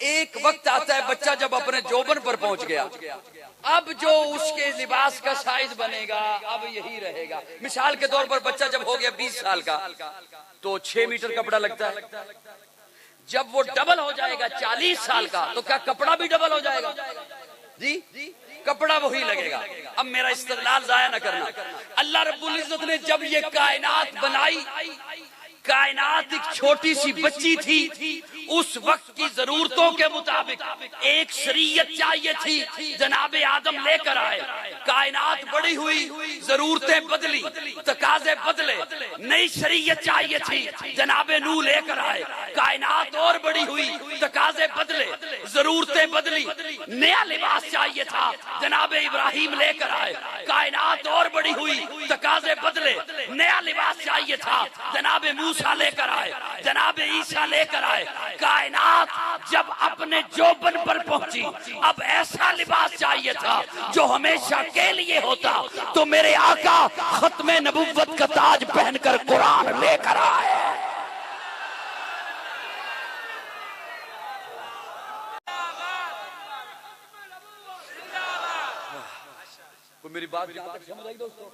एक वक्त आता है बच्चा जब अपने जोबन पर पहुंच गया, अब जो उसके लिबास का साइज बनेगा अब यही रहेगा। मिसाल के तौर पर बच्चा जब हो गया 20 साल का तो 6 मीटर कपड़ा लगता है। जब वो डबल हो जाएगा 40 साल का तो क्या कपड़ा भी डबल हो जाएगा? जी, कपड़ा वही लगेगा। अब मेरा इस्तेदलाल जाया न करना। अल्लाह रब्बुल इज्जत ने जब ये कायनात बनाई, कायनात एक छोटी सी बच्ची थी, उस वक्त की जरूरतों के मुताबिक एक शरीयत चाहिए थी, जनाबे आदम लेकर आए। कायनात बड़ी हुई, जरूरतें बदली, तकाजे बदले, नई शरीयत चाहिए थी, जनाबे नूह लेकर आए। कायनात और बड़ी हुई, तकाजे बदले, जरूरतें बदली, नया लिबास चाहिए था, जनाबे इब्राहिम लेकर आए। कायनात और बड़ी हुई, तकाजे बदले, नया लिबास चाहिए था, जनाबे मूसा लेकर आए, जनाबे ईसा लेकर आए। कायनात जब अपने जोबन पर पहुंची, अब ऐसा लिबास चाहिए था जो हमेशा के लिए होता, तो मेरे आका खत्मे नबुव्वत का ताज पहनकर कुरान लेकर आए। कोई मेरी बात यहां तक समझ आई दोस्तों?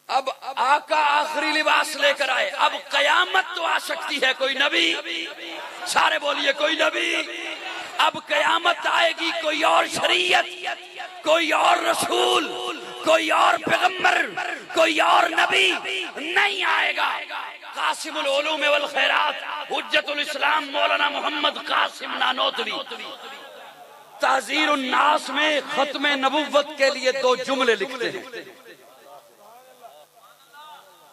अब आका आखिरी लिबास लेकर आए। अब कयामत तो आ सकती है, कोई नबी, सारे बोलिए कोई नबी। अब कयामत आएगी, कोई और शरीयत, कोई और रसूल, कोई और पैगंबर, कोई और नबी नहीं आएगा। कासिमुल उलूम वल खैरात हुज्जतुल इस्लाम मौलाना मोहम्मद कासिम नानोतवी तहज़ीरुन नास में खत्मे नबुव्वत के लिए 2 जुमले लिखते हैं।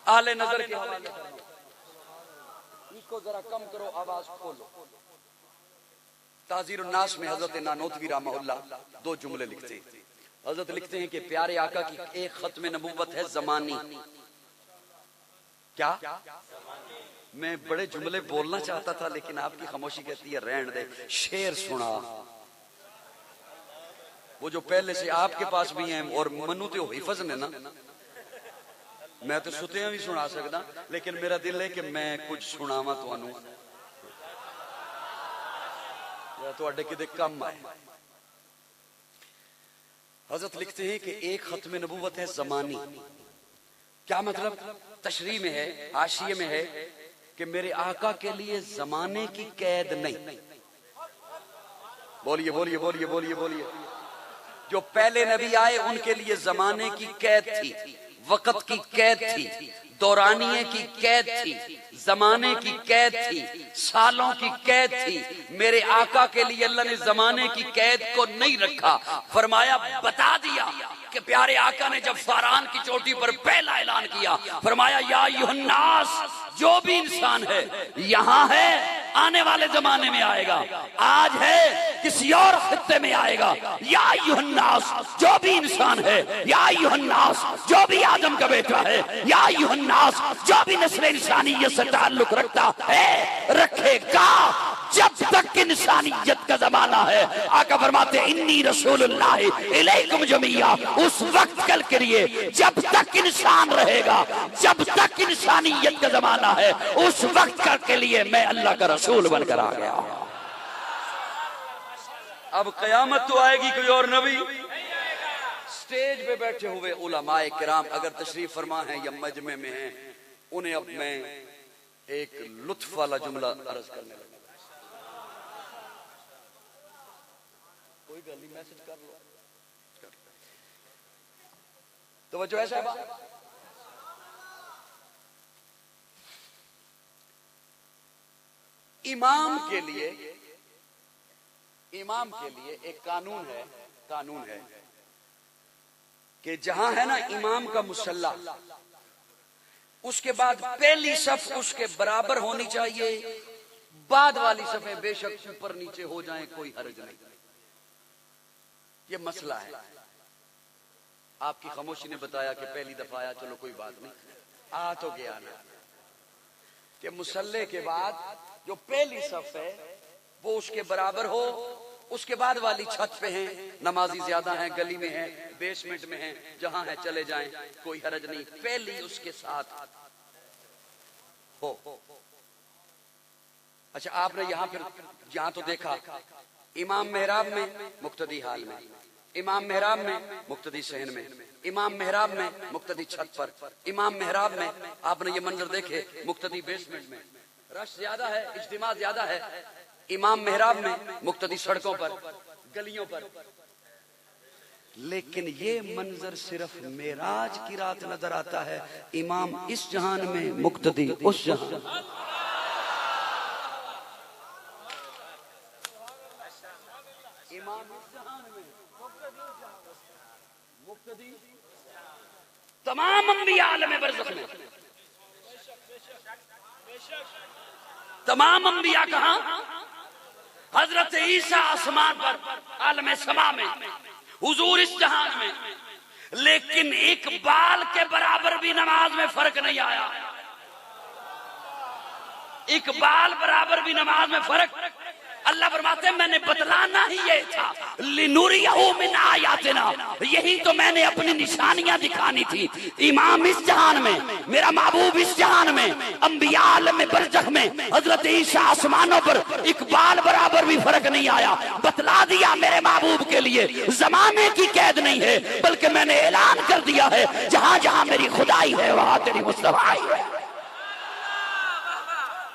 आले नजर के हवाले इसको जरा कम करो, आवाज खोलो। तहज़ीरुन नास में हजरत नानोतवी रहमहुल्लाह 2 जुमले लिखते हैं। हजरत लिखते हैं कि प्यारे आका की एक खत्मे नबुव्वत है ज़मानी। क्या? मैं बड़े जुमले बोलना चाहता था लेकिन आपकी खामोशी कहती है रहने दे। शेर सुना, वो जो पहले से आपके पास भी हैं और मनु तो हिफज ने ना, मैं तो सुतियां भी सुना सकदा, लेकिन मेरा दिल है कि मैं कुछ सुनावा तुहानू या तुहाडे किते कम आए। हजरत लिखते हैं कि एक खत्मे नबुव्वत है ज़मानी। क्या मतलब? तशरीह में है, हाशिये में है कि मेरे आका के लिए जमाने की कैद नहीं। बोलिए बोलिए बोलिए बोलिए बोलिए। जो पहले नबी आए उनके लिए जमाने की कैद थी, वक्त की कैद थी, दौरानिये की कैद थी, जमाने की कैद थी, सालों की कैद थी। मेरे आका के लिए अल्लाह ने जमाने की कैद को नहीं रखा। फरमाया, बता दिया कि प्यारे आका ने जब फारान की चोटी पर पहला ऐलान किया, फरमाया या अय्युहन्नास, जो भी इंसान है यहाँ है, आने वाले जमाने में आएगा, आज है किसी और खित्ते में आएगा। या अय्युहन्नास, जो भी इंसान है, या अय्युहन्नास, जो भी आदम का बेटा है, या अय्युहन्नास, जो भी नस्ल इंसानियत से ताल्लुक रखता है, रखेगा, जब तक इंसानियत का जमाना है। आका फरमाते इन्नी रसूलुल्लाह इलैकुम जमीआ, उस वक्त कल के लिए जब तक इंसान रहेगा, जब तक इंसानियत का जमाना है, उस वक्त कल के लिए मैं अल्लाह का रसूल बनकर आ गया। अब कयामत तो आएगी, कोई और नबी। स्टेज पे बैठे हुए उलमाए किराम अगर तशरीफ फरमा है या मजमे में है, उन्हें अब मैं एक लुत्फ वाला जुमला अर्ज करने लगा। कोई गल नहीं, मैसेज कर लो। तो वजह ऐसा है, इमाम के लिए एक कानून है कि जहां है ना इमाम का मुसल्ला, उसके बाद पहली सफ उसके बराबर होनी चाहिए, बाद वाली सफें बेशक ऊपर नीचे हो जाएं, कोई हर्ज नहीं। ये मसला है। आपकी खामोशी ने बताया कि पहली दफा आया, चलो कोई बात नहीं, आ तो गया ना, कि मुसल्ले के बाद जो पहली सफ है वो उसके बराबर हो, उसके बाद वाली छत पे हैं, नमाजी ज्यादा हैं, गली में हैं, बेसमेंट में हैं, जहां है चले जाएं, कोई हरज नहीं, पहली उसके साथ हो। अच्छा, आपने यहाँ फिर यहाँ तो देखा, इमाम मेहराब में, मुक्तदी हाल में, इमाम मेहराब में, मुक्तदी सहन में, इमाम मेहराब में, मुक्तदी छत पर, इमाम मेहराब में आपने ये मंजर देखे, मुक्तदी बेसमेंट में, रश ज्यादा है, इज्तिमा ज्यादा है, इमाम मेहराब में, मुक्तदी सड़कों पर, गलियों पर। लेकिन ये मंजर सिर्फ मेराज की रात नजर आता है, इमाम इस जहान में, मुक्तदी उस जहान। इमाम इस जहान में, मुक्तदी तमाम अंबिया आलम बरज़ख में, तमाम अंबिया कहां? हजरत ईसा आसमान पर, आलम समा में, हुजूर इस जहान में। लेकिन एक बाल के बराबर भी नमाज में फर्क नहीं आया, एक बाल बराबर भी नमाज में फर्क। अल्लाह फरमाते हैं मैंने बतलाना ही ये था, लिनुरियहु मिन आयातिना, यही तो मैंने अपनी निशानियां दिखानी थी। इमाम इस जहान में, मेरा महबूब इस जहान में, अंबिया आलम बरज़ख में, हजरत ईसा आसमानों पर एक बाल बराबर भी फर्क नहीं आया। बतला दिया मेरे महबूब के लिए जमाने की कैद नहीं है, बल्कि मैंने ऐलान कर दिया है जहां जहां मेरी खुदाई है वहां तेरी मुस्तफाई है।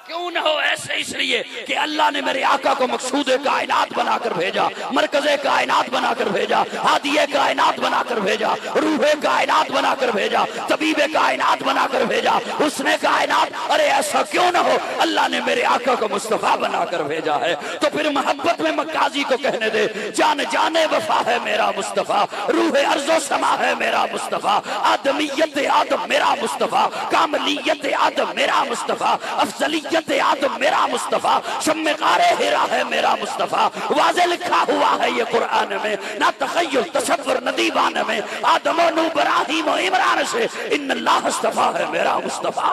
क्यों न हो ऐसे, इसलिए कि अल्लाह ने मेरे आका को मकसूदे कायनात बनाकर भेजा, मरकज़े कायनात बनाकर भेजा, हादिये कायनात बनाकर भेजा, रूहे कायनात बनाकर भेजा, तबीबे कायनात बनाकर भेजा, हुस्ने कायनात। अरे ऐसा क्यों न हो, अल्लाह ने मेरे आका को मुस्तफा बनाकर भेजा है। तो फिर मोहब्बत में मक्काजी को कहने दे, जान जाने वफा है मेरा मुस्तफा, रूहे अर्ज़ो समा है मेरा मुस्तफा, आदमियत आदम मेरा मुस्तफा, कामलियत आदम मेरा मुस्तफा, अफजलियत आदम मेरा मुस्तफा, शम्मे कारे हिरा है मेरा मुस्तफा। वाज़े लिखा हुआ है ये कुरान में, ना तखय्युल तसव्वुर न दीवान में, आदम और नूह इब्राहीम और इमरान से इन्नल्लाह इस्तफा है मेरा मुस्तफा।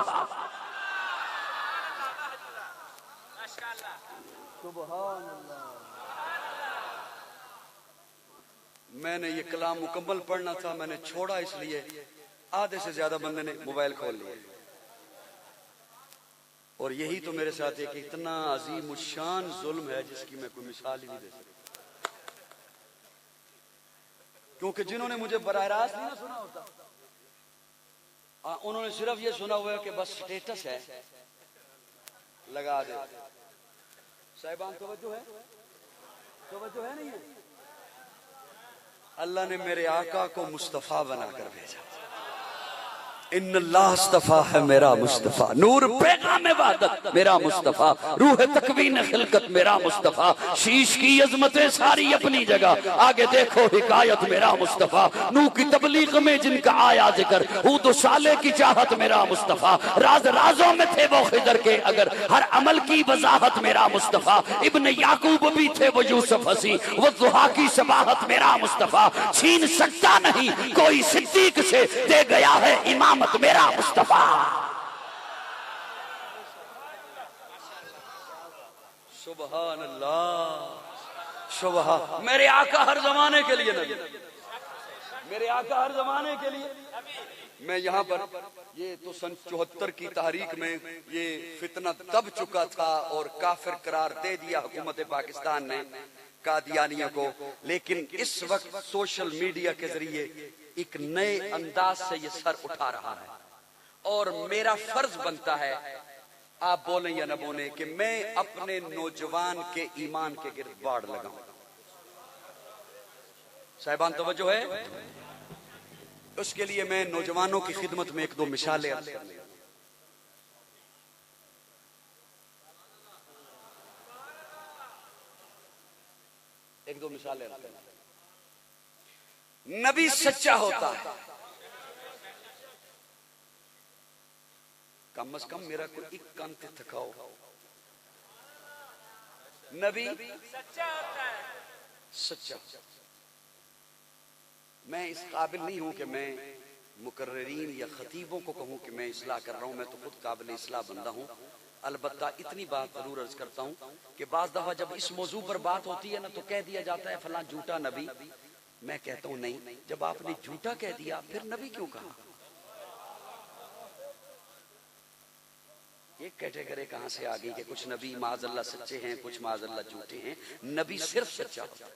सुभान अल्लाह। मैंने ये कलाम मुकम्मल पढ़ना था, मैंने छोड़ा इसलिए आधे से ज्यादा बंदे ने मोबाइल खोल लिया। और यही तो मेरे साथ एक इतना अजीम शान जुल्म है जिसकी मैं कोई मिसाल ही नहीं दे सकता। क्योंकि जिन्होंने मुझे बराह रास्त नहीं ना सुना होता, उन्होंने सिर्फ ये सुना हुआ है कि बस स्टेटस है, लगा दे। साहिबान तवज्जो है, तवज्जो है नहीं है? अल्लाह ने मेरे आका को मुस्तफा बनाकर भेजा। इन्नल्लाह इस्तफा है मेरा मुस्तफा, नूर पैगाम वहदत मेरा मुस्तफा, रूह तकवीन खिलकत मेरा मुस्तफा, शीश की अजमतें सारी अपनी जगह, आगे देखो हिकायत मेरा मुस्तफा, नूह की तबलीग में जिनका आया जिक्र, हूद व साले की चाहत मेरा मुस्तफा, राज राजों में थे वो खिदर के अगर, हर अमल की वजाहत मेरा मुस्तफा, इब्न याकूब भी थे वो यूसुफ हसी, वो दुहा की सबाहत मेरा मुस्तफा, छीन सकता नहीं कोई सिद्दीक से, दे गया है इमाम मेरा मुस्तफा। सुभान अल्लाह, सुभान। मेरे आका हर जमाने के लिए नबी, मेरे आका हर जमाने के लिए। मैं यहाँ पर ये तो सन 74 की तारीख में ये फितना दब चुका था और काफिर करार दे दिया हुकूमत पाकिस्तान ने कादियानियों को, लेकिन इस वक्त सोशल मीडिया के जरिए एक नए अंदाज से ये सर उठा रहा है और मेरा फर्ज बनता है, आप बोलें या न बोलें, कि मैं अपने नौजवान के ईमान के गिर्द बाड़ लगाऊं। साहिबान तवज्जो है? उसके लिए मैं नौजवानों की खिदमत में एक दो मिसालें अर्ज कर लेता हूं। एक दो मिसालें अर्ज कर। नबी सच्चा होता है, कम से कम मेरा कोई एक कान पे थकाओ। नबी सच्चा होता है, सच्चा। मैं इस काबिल नहीं हूं कि मैं मुकर्रिरीन या खतीबों को कहूं कि मैं इस्लाह कर रहा हूं, मैं तो खुद काबिल इस्लाह बंदा हूं। अलबत्ता इतनी बात जरूर अर्ज करता हूं कि बाज दफा जब इस मौजू पर बात होती है ना तो कह दिया जाता है फलां झूठा नबी। मैं कहता हूं नहीं, जब आपने झूठा कह दिया फिर नबी क्यों कहा? ये कैटेगरी कहां से आ गई कि कुछ नबी माज़अल्लाह सच्चे हैं, कुछ माज़अल्लाह झूठे हैं। नबी सिर्फ सच्चा होता है।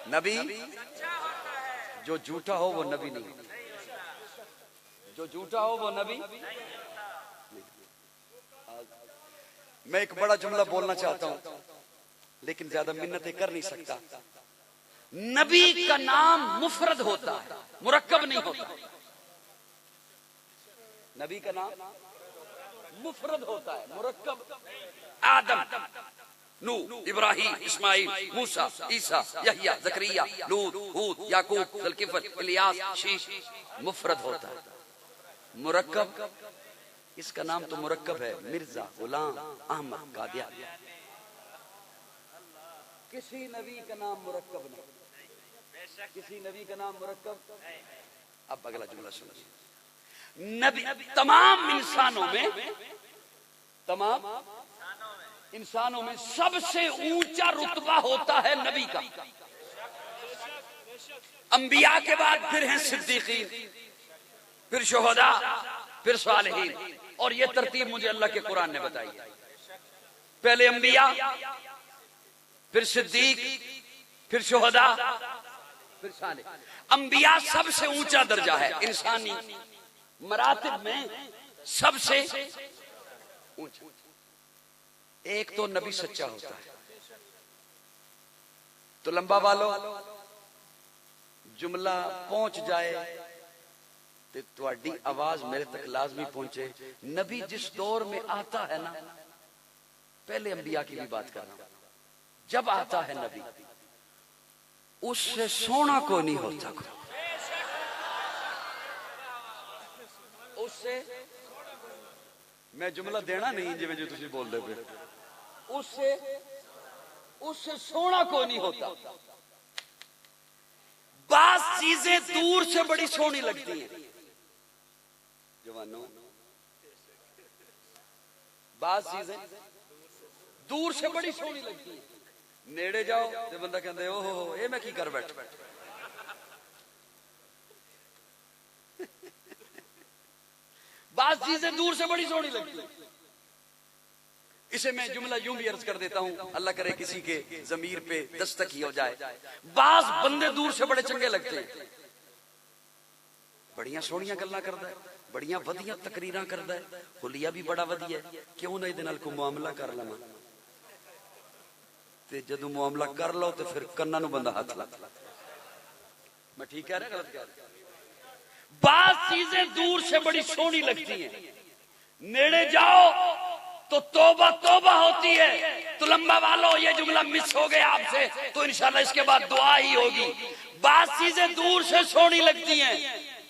नबी जो झूठा हो वो नबी नहीं, जो झूठा हो वो नबी नहीं। मैं एक बड़ा जुमला बोलना चाहता हूं लेकिन ज्यादा मिन्नतें कर नहीं सकता। नबी का नाम मुफरद होता है, मुरक्कब नहीं होता। नबी का नाम मुफरद होता है, मुरक्कब। आदम, नूह, इब्राहिम, इस्माइल, मूसा, ईसा, यहया, जकरिया, लूत, हूद, याकूब, जुल्किफल, इलियास, शीश, मुफरद होता है। मुरक्कब, इसका नाम तो मुरक्कब है, मिर्जा गुलाम अहमद कादियानी। किसी नबी का नाम मुरक्कब नहीं, किसी नबी का नाम मुरक्कब। अब अगला जुमला सुनिए। नबी तमाम इंसानों में सबसे ऊंचा रुतबा होता है नबी का। अंबिया के बाद फिर हैं सिद्दीकीन, फिर शुहदा, फिर सालिहीन। और ये तरतीब मुझे अल्लाह के कुरान ने बताई है। पहले अंबिया, फिर सिद्दीक, फिर शुहदा, फिर सालिह। अंबिया सबसे ऊंचा दर्जा है, इंसानी मरातिब में सबसे ऊंचा। एक तो नबी सच्चा होता है। तो लंबा वालों जुमला पहुंच जाए तो तुम्हारी आवाज मेरे तक लाजमी पहुंचे। नबी जिस दौर में आता है ना, पहले अंबिया की भी बात कर रहा हूं, जब आता है नबी उससे सोना को नहीं होता, उससे मैं जुमला देना नहीं जिਵੇਂ जो तुम बोल दे पे, उससे सोना को नहीं होता। बात चीजें दूर से बड़ी सोनी लगती हैं जवानों, बात चीजें दूर से बड़ी सोनी लगती है। नेड़े जाओ तो बंदा कहते ओहो ये मैं की कर बैठ। बात चीजें दूर से बड़ी सोनी लगती है। इसे मैं जुमला यूं भी अर्ज कर देता हूं, अल्लाह करे किसी के जमीर पे दस्तक ही हो जाए। बाज बंदे दूर से बड़े चंगे लगते हैं, बढ़िया सोहणियां गल्लां करदा है, बढ़िया वधिया तकरीरां करदा है, हुलिया भी बड़ा वधिया है, क्यों ना इहदे नाल कोई मुआमला कर लवां। ते जदों मुआमला कर लो तो फिर कन्नां नूं बंदा हाथ ला। मैं ठीक कह रहा गलत कह रहा? बात चीजें दूर से बड़ी सोहनी लगती हैं, नेड़े जाओ तो तौबा तौबा होती है। तो लंबा वालों ये जुमला मिस हो गया आपसे तो इंशाल्लाह इसके बाद दुआ ही होगी। बात चीजें दूर से सोहनी लगती हैं,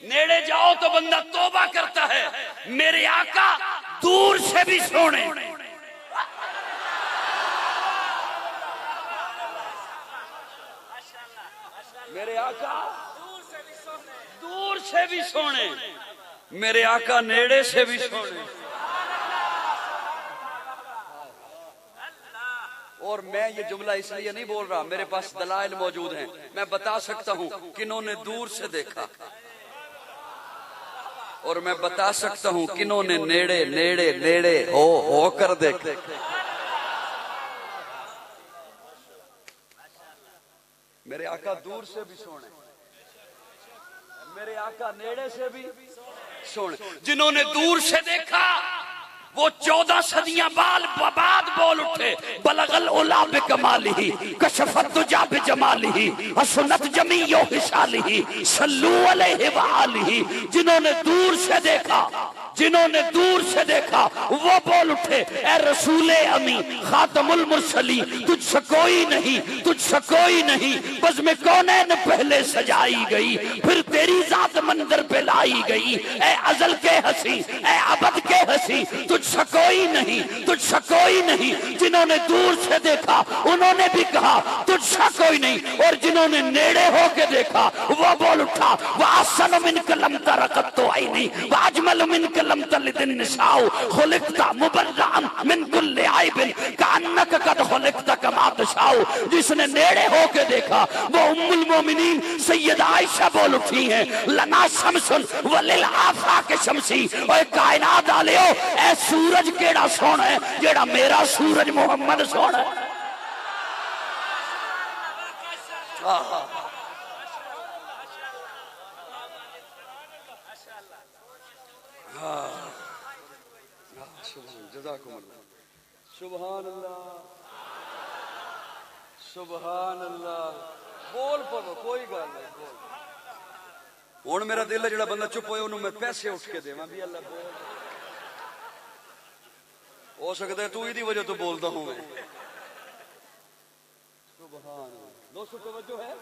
नेड़े जाओ तो बंदा तौबा करता है। मेरे आका दूर से भी सोने, मेरे आका दूर से भी सोने, मेरे आका नेड़े से भी सोने। और मैं ये जुमला इसलिए नहीं बोल रहा, मेरे पास दलाइल मौजूद हैं, मैं बता सकता हूं किन्होंने दूर से देखा और मैं बता सकता हूं किन्होंने नेड़े नेड़े नेड़े हो कर देखे। मेरे आका दूर से भी सोने, मेरे आका नेड़े से भी सोने। जिन्होंने दूर से देखा वो 14 सदियां बाद बोल उठे, बलगल उला बिकमालिही कशफत दुजा बिजमालिही हसनत जमीयो हिसालिही सल्लू अलैहि व आलिही। जिन्होंने दूर से देखा, जिन्होंने दूर से देखा वो बोल उठे, ए रसूले अमी खातमुल मुरसली, तुझसे कोई नहीं, तुझसे कोई नहीं, बस में कौनैन पहले सजाई गई, फिर तेरी जात मंदिर पे लाई गई। ए अजल के हंसी, ए अबद के हंसी, तुझसे कोई नहीं, तुझसे कोई नहीं। जिन्होंने दूर से देखा उन्होंने भी कहा तुझसे कोई नहीं, और जिन्होंने नेड़े होके देखा वो बोल उठा, वासन मिन कलम तरकत तो आई नहीं, वाजमल मिन कलम तलिदिन निसाउ खुलिकता मुबर्रअन मिन कुल्ली आइबिन कान्नक कद खुलिक़्त कमा तशाउ, जिसने नेड़े होके देखा वो उम्मुल मोमिनीन सैयदा आयशा बोल उठी हैं, लना शमसुन वलिल आफाक शमसी, ओए कायनात वालियो ए सूरज केड़ा सोहना है, जेड़ा मेरा सूरज मुहम्मद सोहना है। सुभान अल्लाह, सुभान अल्लाह। बोल पवो, कोई गल नहीं, बोल। हुण मेरा दिल है, जेड़ा बंदा चुप होए उन्होंने मैं पैसे उठ के देवां भी अल्लाह बोल। हो सकता है तू इहदी वजह तो बोलदा हूं मैं। सुभान अल्लाह। दोस्तों तवज्जो है?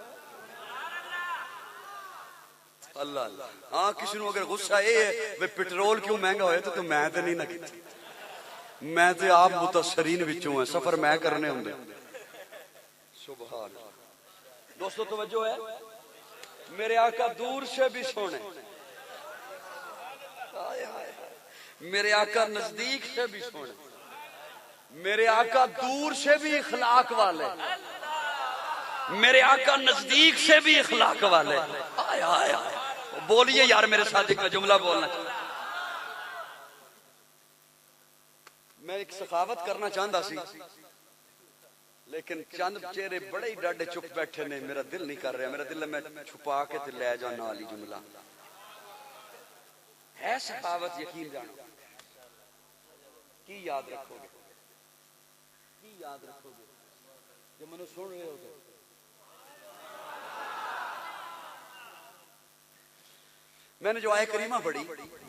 अल्लाह अल्लाह। हाँ, किसी को अगर गुस्सा ये है वे पेट्रोल क्यों महंगा होया तो मैं तो नहीं ना कीती, मैं तो आप मुतसरीन विचों है, सफर मैं करने होंगे। सुभान अल्लाह। दोस्तों तवज्जो है? मेरे आका दूर से भी सोने, मेरे आका नजदीक से भी सोने, मेरे आका दूर से भी इखलाक वाले, मेरे आका नजदीक से भी इखलाक वाले। आय आय आय। बोलिए यार मेरे साथ एक जुमला बोलना चाहिए। मैं एक सखावत करना चाहता सी, लेकिन चंद चेहरे बड़े ही डाडे चुप बैठे ने, मेरा दिल नहीं कर रहा। मेरा दिल मैं छुपा के ते ले जाना वाली जुमला है सखावत। यकीन जानो की याद रखोगे, की याद रखोगे जो मैंने सुन रहे हो तो। मैंने जो आय करीमा पढ़ी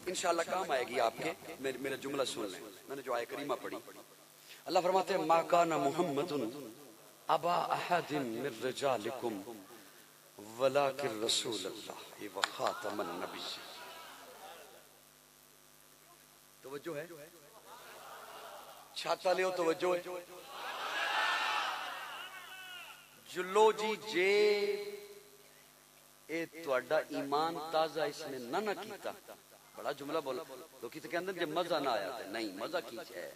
इंशाअल्लाह काम आएगी आपके, मेरा जुमला सुन लें। मैंने जो आय करीमा पढ़ी, अल्लाह फरमाते हैं मा काना मुहम्मदुन अबा अहदिन मिन रिजालिकुम वलाकिन रसूलुल्लाह व खातमन नबिय्यीन। तवज्जो है? छाता लियो, तवज्जो है? जुल्लो जी जे ए तुहाडा ईमान ताजा इसने ना कीता। बड़ा जुमला बोला, लोग तो कहंदे जे मजा ना आया, नहीं मजा की है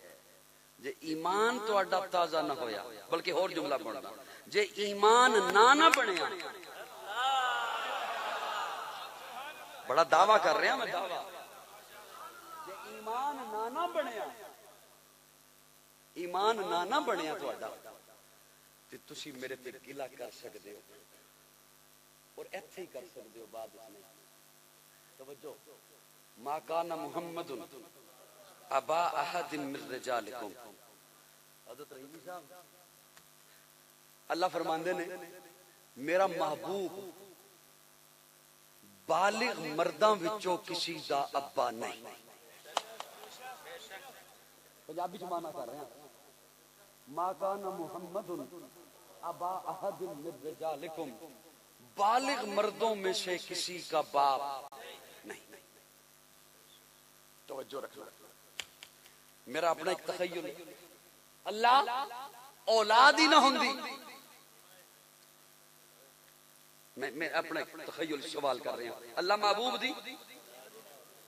जे ईमान तुहाडा ताजा ना होया। बल्कि होर जुमला बनदा, जे ईमान ना बनया। बड़ा दावा कर रहा मैं, दावा। जे ईमान ना बनया, ईमान ना बनया तुहाडा ते तुसी मेरे ते गिला कर सकदे हो और ऐसे ही कर सकते हो बाद में। तवज्जो, मा काना मुहम्मदुन अबा अहदिन मिन रिजालिकुम। हज़रत रहीमी साहब अल्लाह फरमांदे ने मेरा महबूब बालिग मर्दां विचों किसी दा अब्बा नहीं। पंजाबी च माना कर रहे हैं, मा काना मुहम्मदुन अबा अहदिन मिन रिजालिकुम, बालिग मर्दों में से किसी का बाप नहीं। तवज्जो रखना, मेरा अपना एक तखय्युल, अल्लाह औलाद ही ना होंदी। मैं अपना एक तखय्युल सवाल कर रहा हूं, अल्लाह महबूब दी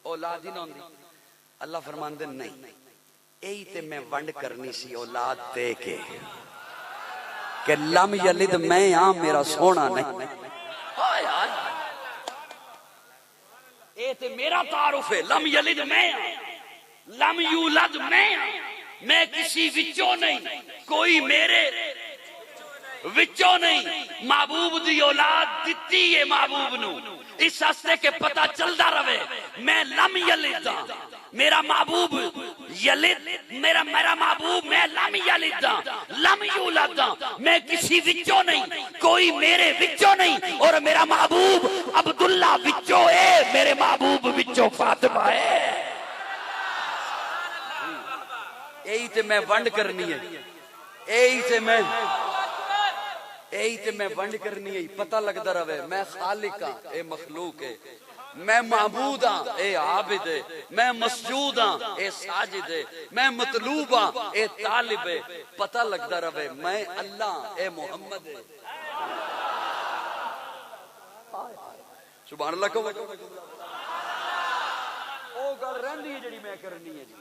औलाद ही ना होंदी। अल्लाह फरमांदे नहीं, यही ते मैं वंड करनी सी औलाद दे के कि लम यलिद मैं आ मेरा सोना नहीं। ते मेरा तारुफ है, लम यलिद मैं, लम यूलद मैं किसी विचों नहीं, कोई मेरे विचों नहीं। महबूब दी औलाद दिती है महबूब नू, इस हस्ते के पता चलता रहे मैं लम यलिद, मेरा महबूब यलिद, मेरा महबूब मैं लम यलिद लम यूलद, मैं किसी विचों नहीं, कोई मेरे विचों नहीं। और मेरा महबूब अब्दुल्ला विचों है, मेरे महबूब विचों फातिमा है। यही ते मैं वंड करनी है, यही ते मैं वंड करनी है। पता लगता रहे मैं खालिक हाँ, ए मखलूक है, मैं महबूद हाँ, ए आबिद है, मैं मसजूद हाँ, ए साजिद है, मैं मतलूब हाँ, ए तालिब है। पता लगता रहे मैं अल्लाह, ए मोहम्मद है। सुभान अल्लाह। ओ गल रही है जी मैं करनी है जी।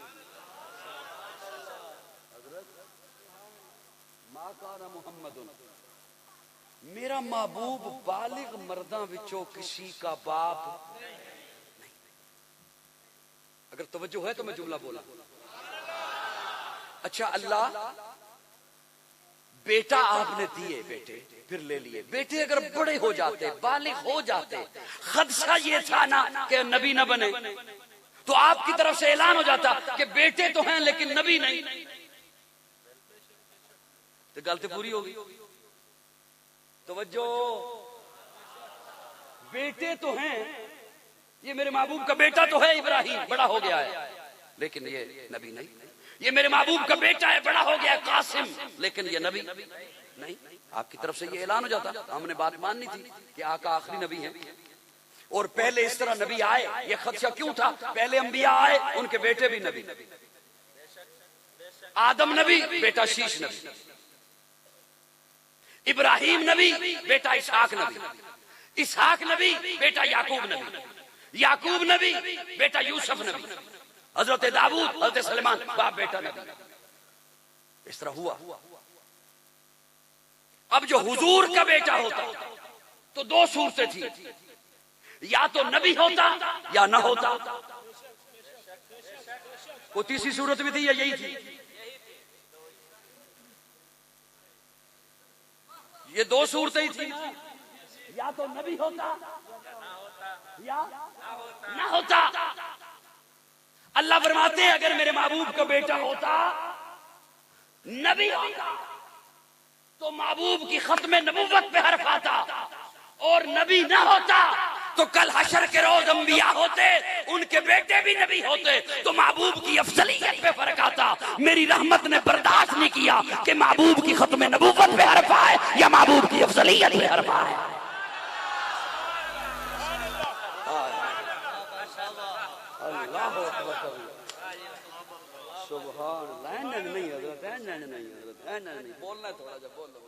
काना मुहम्मदुन, मेरा महबूब बालिग मर्दा विचों किसी का बाप नहीं। अगर तवज्जो है तो मैं जुमला बोला। अच्छा अल्लाह, बेटा आपने दिए, बेटे फिर ले लिए, बेटे अगर बड़े हो जाते, बालिग हो जाते, खदशा ये था ना कि नबी ना बने, तो आपकी तरफ से ऐलान हो जाता कि बेटे तो हैं लेकिन नबी नहीं, तो गलती पूरी होगी। तवज्जो, बेटे तो हैं, ये मेरे महबूब का बेटा तो है इब्राहिम, बड़ा हो गया है, लेकिन ये नबी नहीं। ये मेरे महबूब का बेटा है, बड़ा हो गया कासिम, लेकिन ये नबी नहीं। आपकी तरफ से ये ऐलान हो जाता। हमने बात माननी थी कि आका आखिरी नबी है, और पहले इस तरह नबी आए। ये खदशा क्यों था? पहले अंबिया आए, उनके बेटे भी नबी, आदम नबी, बेटा शीश नबी, इब्राहिम नबी, बेटा इसहाक नबी, इसहाक नबी, बेटा याकूब नबी, याकूब नबी, बेटा यूसुफ नबी, हजरत दाऊद, हजरत सलेमान, बाप बेटा नबी। इस तरह हुआ। अब जो हुजूर का बेटा होता तो दो सूरतें थी, या तो नबी होता या ना होता। वो तीसरी सूरत भी थी या यही थी? ये दो सूरतें ही थी, या तो नबी होता या ना होता। अल्लाह फरमाते हैं अगर मेरे महबूब का बेटा होता, नबी होता, तो महबूब की खत्म नबुव्वत पे हर्फ आता, और नबी ना होता तो कल हशर के रोज अंबिया होते, उनके बेटे भी नबी होते, तो महबूब की अफजलियत पे फर्क आता। मेरी रहमत ने बर्दाश्त नहीं किया कि महबूब की खत्म नबुव्वत पे हर्फ आए या महबूब की अफजलियत पे हर्फ आए। सुभान अल्लाह। नहीं हजरत, नहीं बोलना है थोड़ा सा, बोल लो।